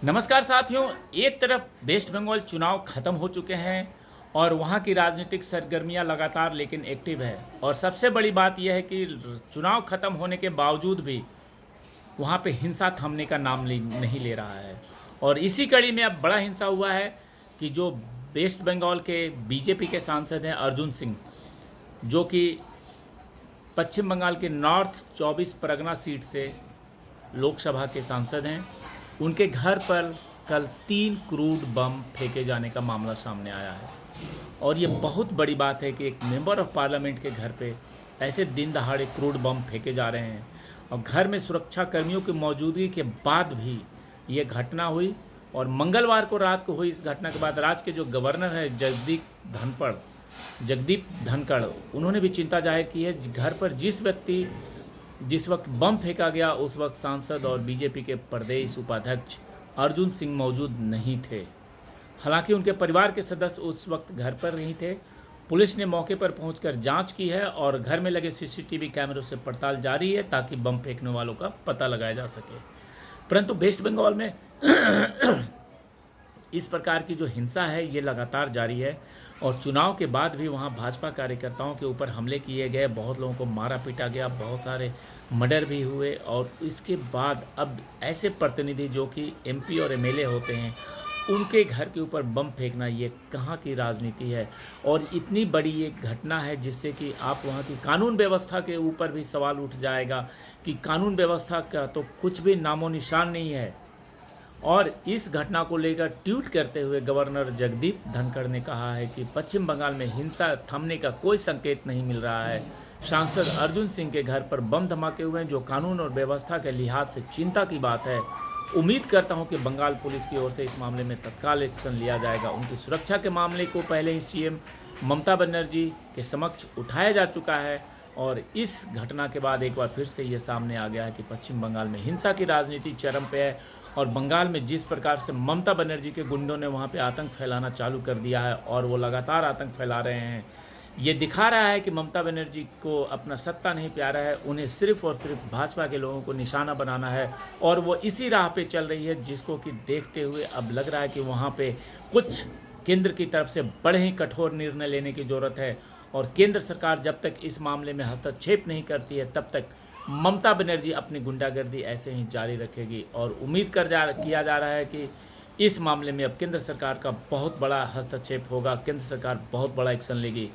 नमस्कार साथियों। एक तरफ वेस्ट बंगाल चुनाव खत्म हो चुके हैं और वहाँ की राजनीतिक सरगर्मियाँ लगातार लेकिन एक्टिव है। और सबसे बड़ी बात यह है कि चुनाव खत्म होने के बावजूद भी वहाँ पे हिंसा थमने का नाम नहीं ले रहा है। और इसी कड़ी में अब बड़ा हिंसा हुआ है कि जो वेस्ट बंगाल के बीजेपी के सांसद हैं अर्जुन सिंह, जो कि पश्चिम बंगाल के नॉर्थ 24 परगना सीट से लोकसभा के सांसद हैं, उनके घर पर कल 3 क्रूड बम फेंके जाने का मामला सामने आया है। और ये बहुत बड़ी बात है कि एक मेंबर ऑफ पार्लियामेंट के घर पे ऐसे दिन दहाड़े क्रूड बम फेंके जा रहे हैं और घर में सुरक्षा कर्मियों की मौजूदगी के बाद भी ये घटना हुई। और मंगलवार को रात को हुई इस घटना के बाद राज्य के जो गवर्नर है जगदीप धनखड़, उन्होंने भी चिंता जाहिर की है। घर पर जिस वक्त बम फेंका गया उस वक्त सांसद और बीजेपी के प्रदेश उपाध्यक्ष अर्जुन सिंह मौजूद नहीं थे। हालांकि उनके परिवार के सदस्य उस वक्त घर पर नहीं थे। पुलिस ने मौके पर पहुंचकर जांच की है और घर में लगे सीसीटीवी कैमरों से पड़ताल जारी है ताकि बम फेंकने वालों का पता लगाया जा सके। परंतु वेस्ट बंगाल में इस प्रकार की जो हिंसा है ये लगातार जारी है और चुनाव के बाद भी वहाँ भाजपा कार्यकर्ताओं के ऊपर हमले किए गए, बहुत लोगों को मारा पीटा गया, बहुत सारे मर्डर भी हुए। और इसके बाद अब ऐसे प्रतिनिधि जो कि एमपी और एमएलए होते हैं, उनके घर के ऊपर बम फेंकना ये कहाँ की राजनीति है। और इतनी बड़ी ये घटना है जिससे कि आप वहाँ की कानून व्यवस्था के ऊपर भी सवाल उठ जाएगा कि कानून व्यवस्था का तो कुछ भी नामो निशान नहीं है। और इस घटना को लेकर ट्वीट करते हुए गवर्नर जगदीप धनखड़ ने कहा है कि पश्चिम बंगाल में हिंसा थमने का कोई संकेत नहीं मिल रहा है। सांसद अर्जुन सिंह के घर पर बम धमाके हुए हैं, जो कानून और व्यवस्था के लिहाज से चिंता की बात है। उम्मीद करता हूं कि बंगाल पुलिस की ओर से इस मामले में तत्काल एक्शन लिया जाएगा। उनकी सुरक्षा के मामले को पहले ही सीएम ममता बनर्जी के समक्ष उठाया जा चुका है और इस घटना के बाद एक बार फिर से ये सामने आ गया है कि पश्चिम बंगाल में हिंसा की राजनीति चरम पे है। और बंगाल में जिस प्रकार से ममता बनर्जी के गुंडों ने वहाँ पे आतंक फैलाना चालू कर दिया है और वो लगातार आतंक फैला रहे हैं, ये दिखा रहा है कि ममता बनर्जी को अपना सत्ता नहीं प्यारा है। उन्हें सिर्फ और सिर्फ भाजपा के लोगों को निशाना बनाना है और वो इसी राह पे चल रही है, जिसको कि देखते हुए अब लग रहा है कि वहाँ पे कुछ केंद्र की तरफ से बड़े ही कठोर निर्णय लेने की ज़रूरत है। और केंद्र सरकार जब तक इस मामले में हस्तक्षेप नहीं करती है तब तक ममता बनर्जी अपनी गुंडागर्दी ऐसे ही जारी रखेगी। और उम्मीद किया जा रहा है कि इस मामले में अब केंद्र सरकार का बहुत बड़ा हस्तक्षेप होगा, केंद्र सरकार बहुत बड़ा एक्शन लेगी।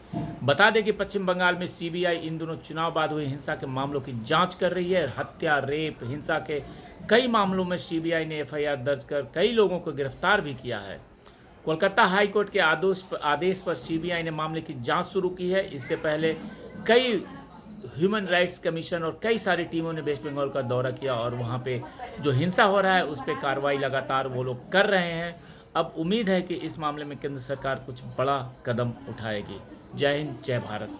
बता दें कि पश्चिम बंगाल में सीबीआई इन दोनों चुनाव बाद हुई हिंसा के मामलों की जांच कर रही है। हत्या, रेप, हिंसा के कई मामलों में सीबीआई ने एफआईआर दर्ज कर कई लोगों को गिरफ्तार भी किया है। कोलकाता हाईकोर्ट के आदेश पर सीबीआई ने मामले की जांच शुरू की है। इससे पहले कई ह्यूमन राइट्स कमीशन और कई सारी टीमों ने वेस्ट बंगाल का दौरा किया और वहाँ पे जो हिंसा हो रहा है उस पर कार्रवाई लगातार वो लोग कर रहे हैं। अब उम्मीद है कि इस मामले में केंद्र सरकार कुछ बड़ा कदम उठाएगी। जय हिंद, जय भारत।